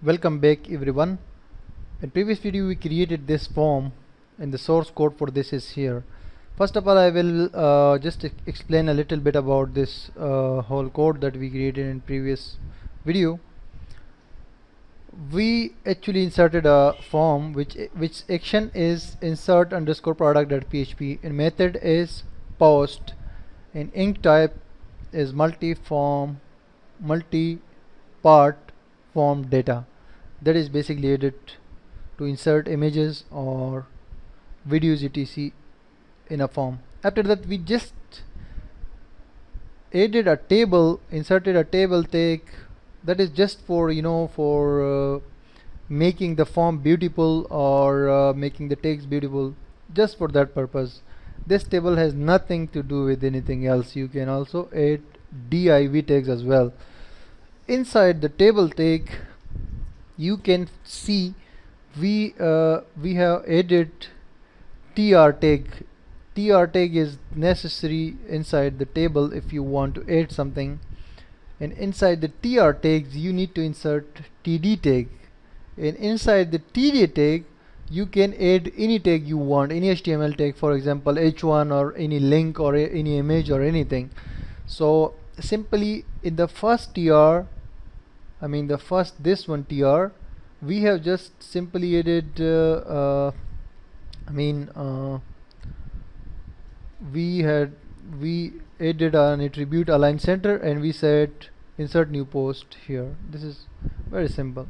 Welcome back everyone. In previous video we created this form and the source code for this is here. First of all, I will just explain a little bit about this whole code that we created in previous video. We actually inserted a form which action is insert underscore product.php and method is post and ink type is multi-part form data. That is basically added to insert images or videos etc in a form. After that we just added a table, inserted a table tag that is just for making the form beautiful or making the text beautiful, just for that purpose. This table has nothing to do with anything else. You can also add div tags as well. Inside the table tag you can see we have added tr tag. Tr tag is necessary inside the table if you want to add something, and inside the tr tags you need to insert td tag, and inside the td tag you can add any tag you want, any HTML tag, for example h1 or any link or any image or anything. So simply in the first tr, this one tr, we have just simply added we added an attribute align center and we said insert new post here. This is very simple.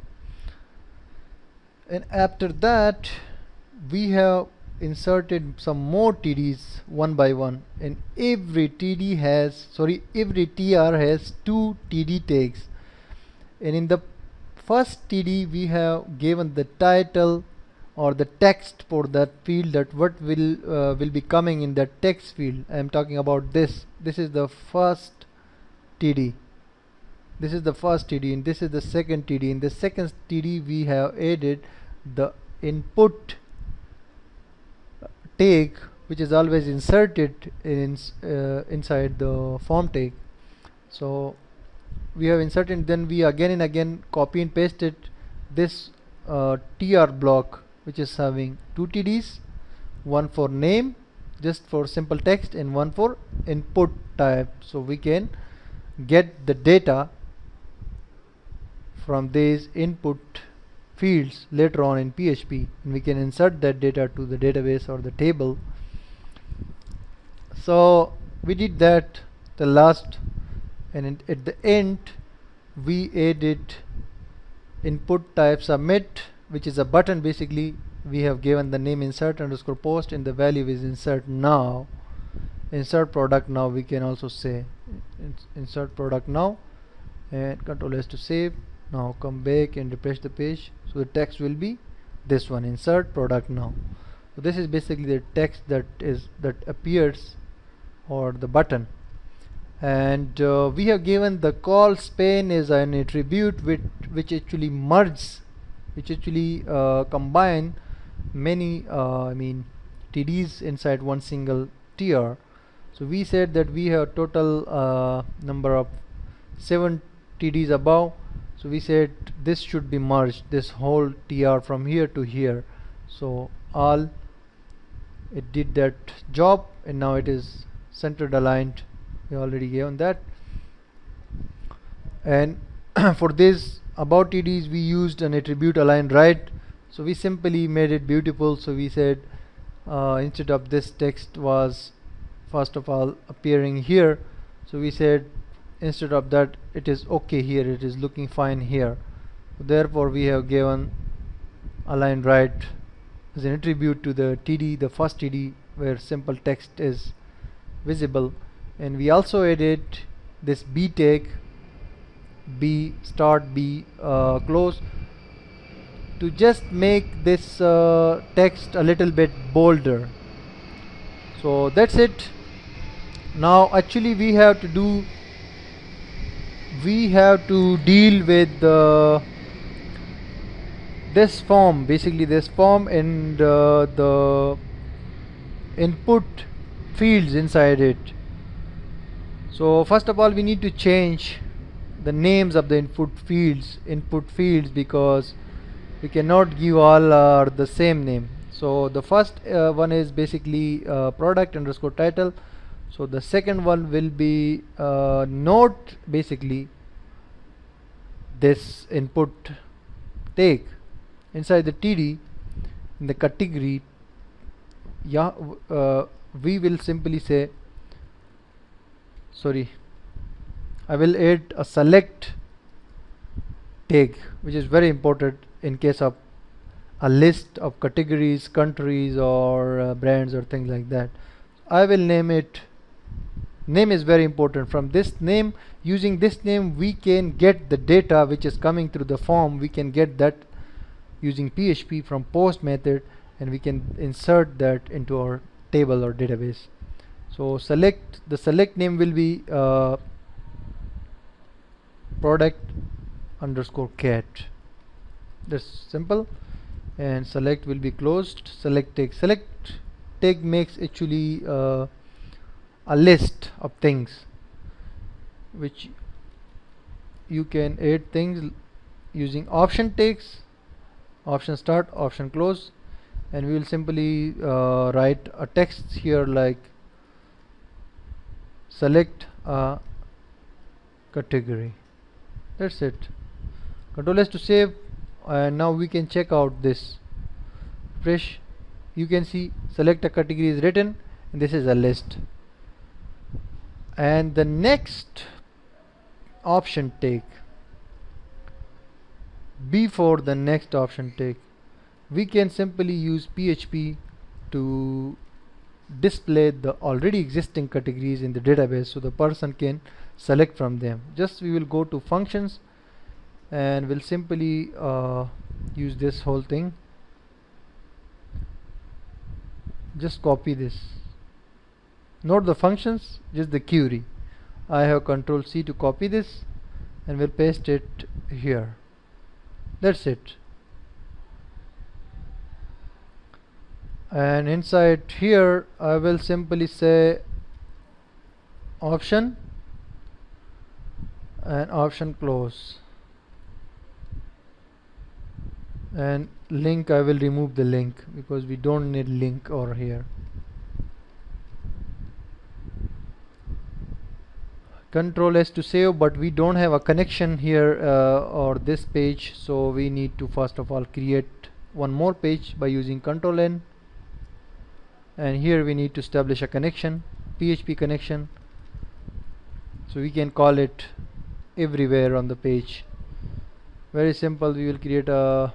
And after that we have inserted some more TDs one by one, and every tr has two TD tags. And in the first TD we have given the title or the text for that field, that what will be coming in that text field. I am talking about this. This is the first TD. This is the first TD, and this is the second TD. In the second TD we have added the input tag, which is always inserted in inside the form tag. So we have inserted, then we again and again copy and pasted this tr block, which is having two TDs, one for name just for simple text and one for input type, so we can get the data from these input fields later on in PHP, and we can insert that data to the database or the table. So we did that the last, and at the end we added input type submit, which is a button. Basically we have given the name insert underscore post and the value is insert now, insert product now. We can also say insert product now, and Ctrl S to save. Now come back and refresh the page, so the text will be this one, insert product now. So this is basically the text that appears, or the button. And we have given the call span is an attribute which actually combine many TDs inside one single tr. So we said that we have total number of 7 TDs above, so we said this should be merged, this whole tr from here to here. So all, it did that job, and now it is centered aligned. We already given that. And for this about TDs we used an attribute align right, so we simply made it beautiful. So we said instead of this text was first of all appearing here, so we said instead of that it is okay here, it is looking fine here. Therefore we have given align right as an attribute to the TD, the first TD where simple text is visible. And we also added this b tag, b start, b close, to just make this text a little bit bolder. So that's it. Now actually we have to deal with this form, basically this form, and the input fields inside it. So first of all we need to change the names of the input fields, because we cannot give all are the same name. So the first one is basically product underscore title. So the second one will be note, basically this input take inside the td in the category. Yeah, we will simply say, sorry, I will add a select tag, which is very important in case of a list of categories, countries, or brands or things like that. I will name it. Name is very important. From this name, using this name, we can get the data which is coming through the form. We can get that using PHP from post method, and we can insert that into our table or database. So the select name will be product underscore cat. That's simple. And select will be closed. Select tag makes actually a list of things which you can add things using option tags, option start, option close, and we will simply write a text here like select a category. That's it. Control S to save, and now we can check out this fresh. You can see select a category is written, and this is a list. And the next option tag, before the next option tag, we can simply use PHP to display the already existing categories in the database, so the person can select from them. Just we will go to functions, and we'll simply use this whole thing. Just copy this, not the functions, just the query. I have Control C to copy this, and we'll paste it here. That's it. And inside here I will simply say option and option close, and link, I will remove the link because we don't need link over here. Control S to save, but we don't have a connection here or this page, so we need to first of all create one more page by using Control N, and here we need to establish a connection, PHP connection, so we can call it everywhere on the page. Very simple. We will create a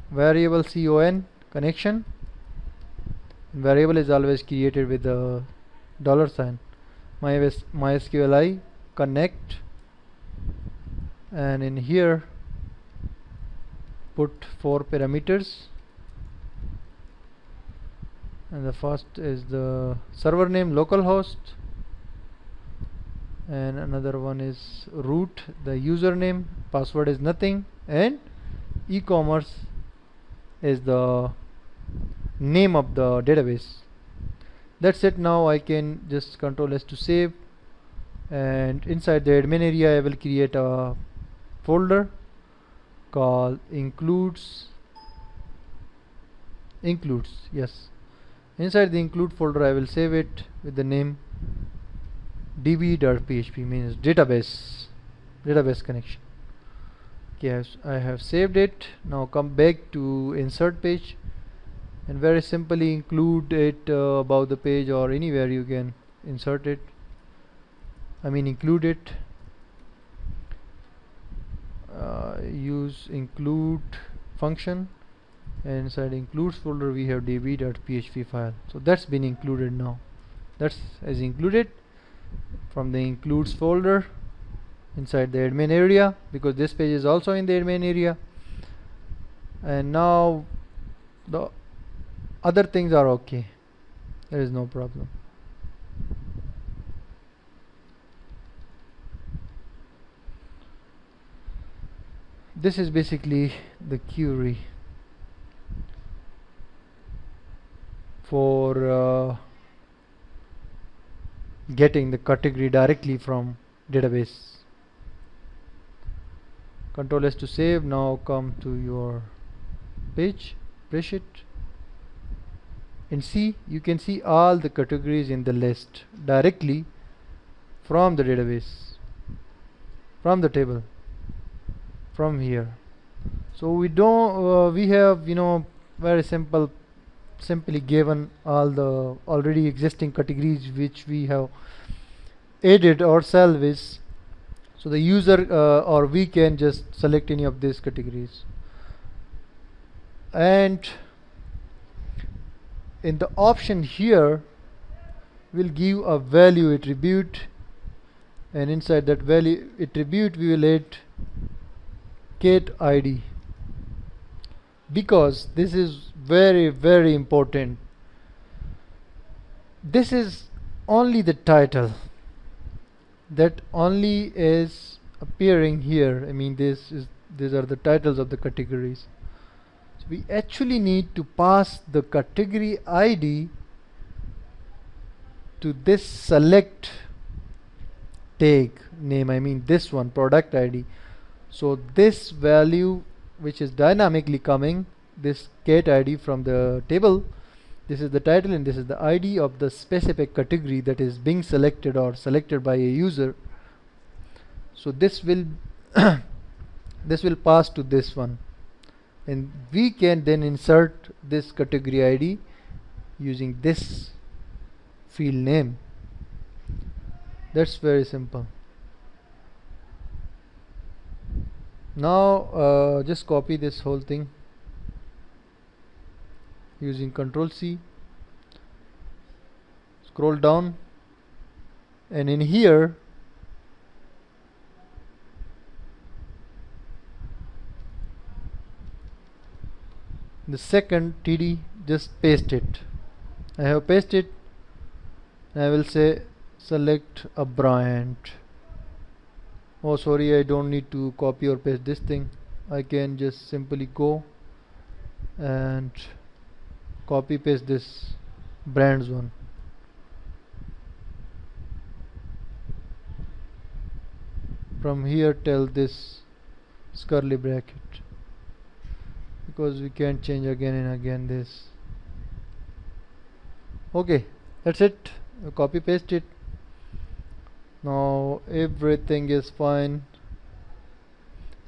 variable con connection. Variable is always created with a $. MySQL connect, and in here put 4 parameters, and the first is the server name localhost, and another one is root, the username, password is nothing, and e-commerce is the name of the database. That's it. Now I can just Control S to save, and inside the admin area I will create a folder called includes. Yes, inside the include folder I will save it with the name db.php, means database connection. Yes, I have saved it. Now come back to insert page, and very simply include it above the page or anywhere you can insert it, include it. Use include function, and inside includes folder we have db.php file, so that's been included. Now that's as included from the includes folder inside the admin area, because this page is also in the admin area. And now the other things are okay, there is no problem. This is basically the query for getting the category directly from database. Control S to save. Now come to your page, refresh it, and see, you can see all the categories in the list directly from the database, from the table, from here. So we don't we have, you know, very simply given all the already existing categories which we have added ourselves, so the user or we can just select any of these categories, and in the option here we'll give a value attribute, and inside that value attribute we will add cat ID, because this is very important. This is only the title that only is appearing here. I mean, these are the titles of the categories. So we actually need to pass the category ID to this select tag name, I mean this one, product ID. So this value which is dynamically coming, this cat ID from the table, this is the title and this is the ID of the specific category that is being selected or selected by a user. So this will this will pass to this one, and we can then insert this category ID using this field name. That's very simple. Now just copy this whole thing using Ctrl C, scroll down, and in here the second TD, just paste it. I have pasted it. I will say select a brand. Oh sorry, I don't need to copy or paste this thing. I can just simply go and copy paste this brands one. From here tell this curly bracket, because we can't change again and again this. Okay, that's it. Copy paste it. Now everything is fine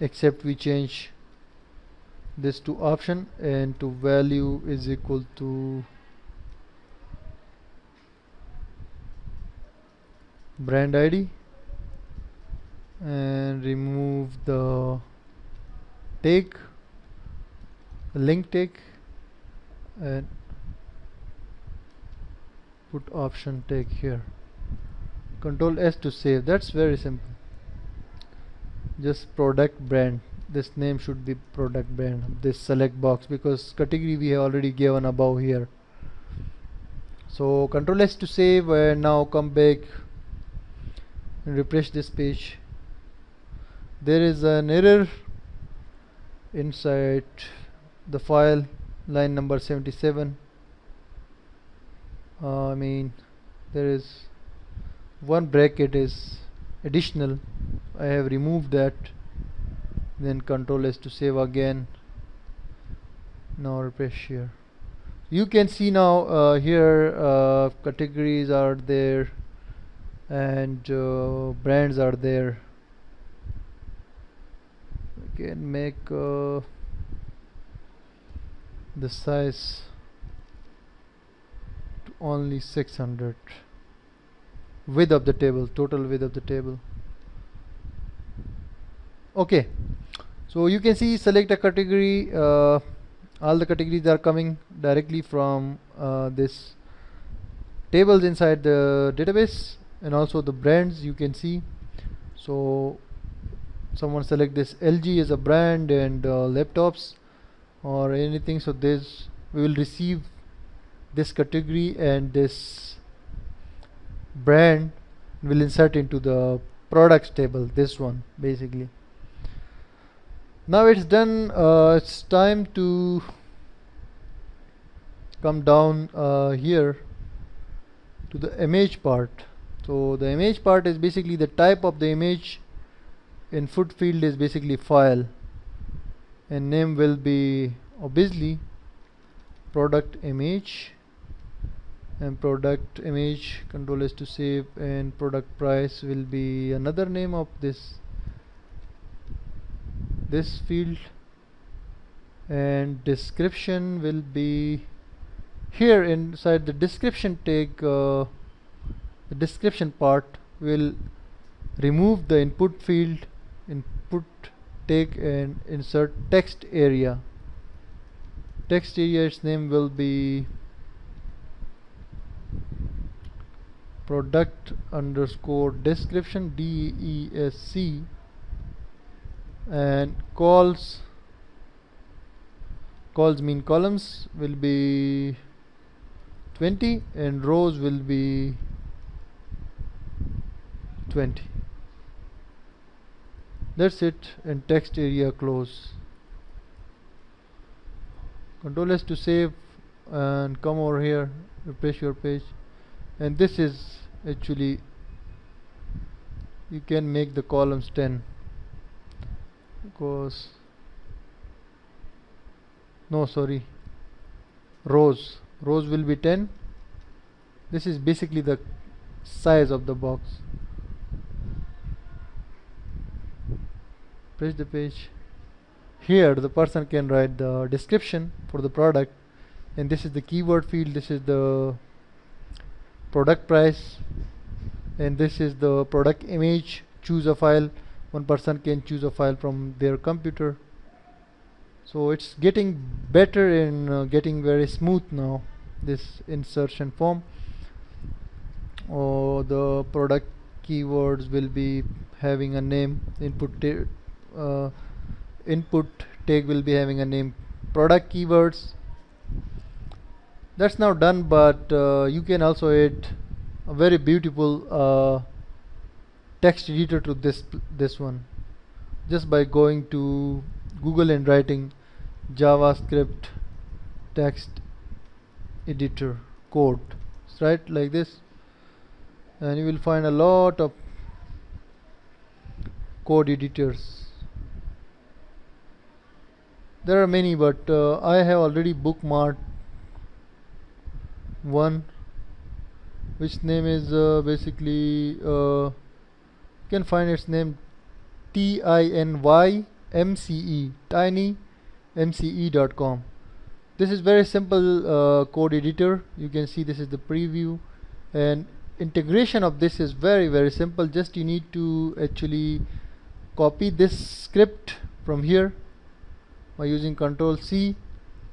except we change this to option and to value is equal to brand ID, and remove the tag, the link tag, and put option tag here. Control S to save. That's very simple. Just product brand. This name should be product brand, this select box, because category we have already given above here. So Control S to save, and now come back and refresh this page. There is an error inside the file, line number 77. I mean, there is one bracket is additional. I have removed that. Then Control S to save again. Now refresh here. You can see now here categories are there and brands are there. We can make the size to only 600. Width of the table, total width of the table. Okay, so you can see select a category. All the categories are coming directly from this tables inside the database, and also the brands you can see. So someone select this LG as a brand and laptops or anything, so this we will receive this category and this brand will insert into the products table, this one basically. Now it's done. It's time to come down here to the image part. So the image part is basically the type of the image. Input field is basically file, and name will be obviously product image, and product image, control S to save, and product price will be another name of this field, and description will be here inside the description tag. The description part will remove the input field, input tag, and insert text area. Text area's name will be product underscore description, DESC, and calls mean columns will be 20 and rows will be 20. That's it. And text area close. Control S to save and come over here, refresh your page, and this is actually, you can make the columns 10 because no, sorry, rows will be 10. This is basically the size of the box. Press the page. Here the person can write the description for the product, and this is the keyword field, this is the product price, and this is the product image. Choose a file. One person can choose a file from their computer. So it's getting better and getting very smooth now, this insertion form. The product keywords will be having a name. Input tag will be having a name. Product keywords, that's now done, but you can also add a very beautiful text editor to this one just by going to Google and writing JavaScript text editor code, right, like this, and you will find a lot of code editors. There are many, but I have already bookmarked one which name is basically you can find its name TINYMCE, tinymce.com. This is very simple code editor. You can see this is the preview, and integration of this is very simple. Just you need to actually copy this script from here by using Control C.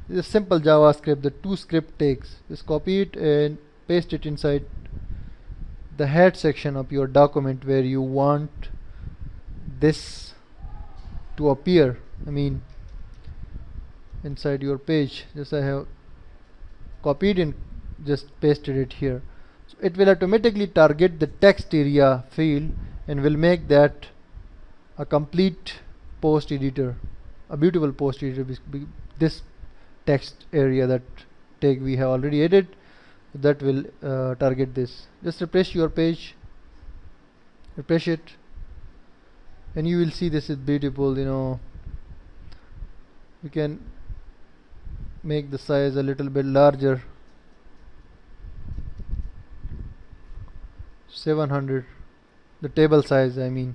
This is simple JavaScript, the two script tags. Just copy it and paste it inside the head section of your document where you want this to appear. I mean, inside your page. Just I have copied and just pasted it here. So it will automatically target the text area field and will make that a complete post editor, a beautiful post editor. This text area, that tag we have already added, that will target this. Just refresh your page, refresh it, and you will see this is beautiful. You know, you can make the size a little bit larger, 700, the table size, I mean.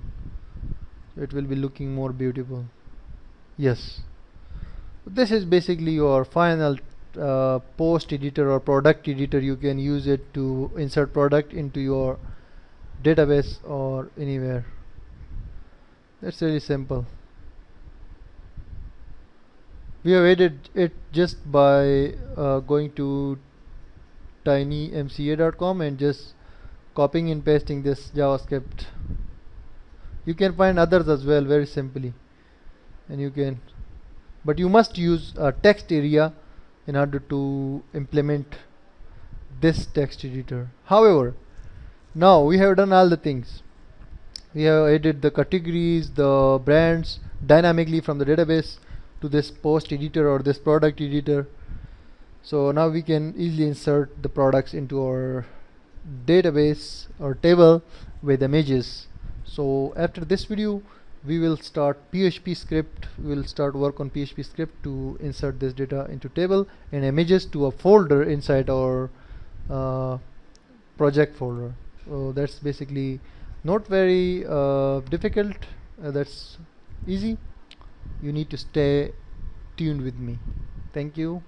It will be looking more beautiful. Yes, this is basically your final post editor or product editor. You can use it to insert product into your database or anywhere. That's really simple. We have added it just by going to tinymce.com and just copying and pasting this JavaScript. You can find others as well very simply, and you can, but you must use a text area in order to implement this text editor. However, now we have done all the things. We have added the categories, the brands dynamically from the database to this post editor or this product editor. So now we can easily insert the products into our database or table with images. So after this video we will start PHP script. We will start work on PHP script to insert this data into table and images to a folder inside our project folder. So that's basically not very difficult. That's easy. You need to stay tuned with me. Thank you.